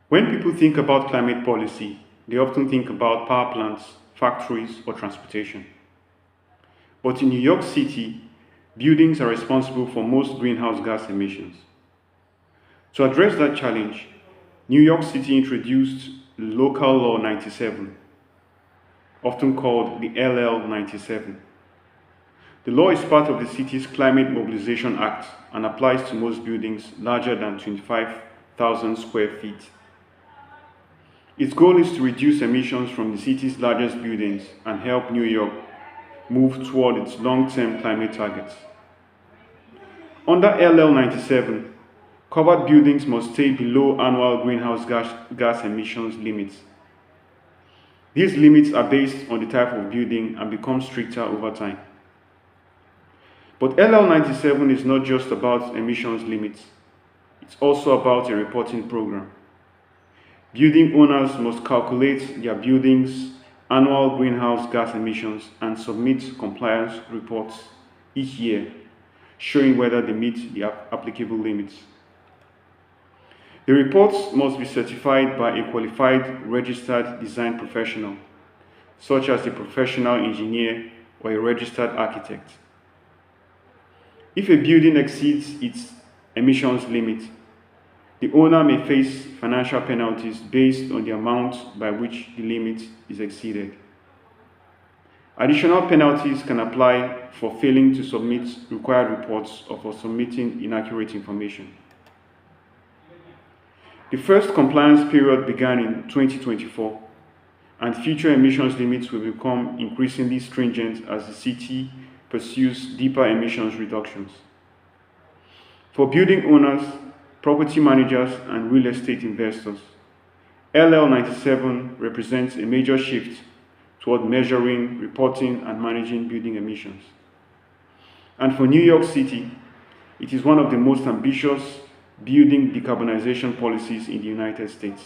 When people think about climate policy, they often think about power plants, factories, or transportation. But in New York City, buildings are responsible for most greenhouse gas emissions. To address that challenge, New York City introduced Local Law 97, often called the LL97. The law is part of the city's Climate Mobilization Act and applies to most buildings larger than 25,000 square feet. Its goal is to reduce emissions from the city's largest buildings and help New York move toward its long-term climate targets. Under LL97, covered buildings must stay below annual greenhouse gas emissions limits. These limits are based on the type of building and become stricter over time. But LL97 is not just about emissions limits, it's also about a reporting program. Building owners must calculate their building's annual greenhouse gas emissions and submit compliance reports each year, showing whether they meet the applicable limits. The reports must be certified by a qualified registered design professional, such as a professional engineer or a registered architect. If a building exceeds its emissions limit, the owner may face financial penalties based on the amount by which the limit is exceeded. Additional penalties can apply for failing to submit required reports or for submitting inaccurate information. The first compliance period began in 2024, and future emissions limits will become increasingly stringent as the city pursues deeper emissions reductions. For building owners, property managers, and real estate investors, LL97 represents a major shift toward measuring, reporting, and managing building emissions. And for New York City, it is one of the most ambitious building decarbonization policies in the United States.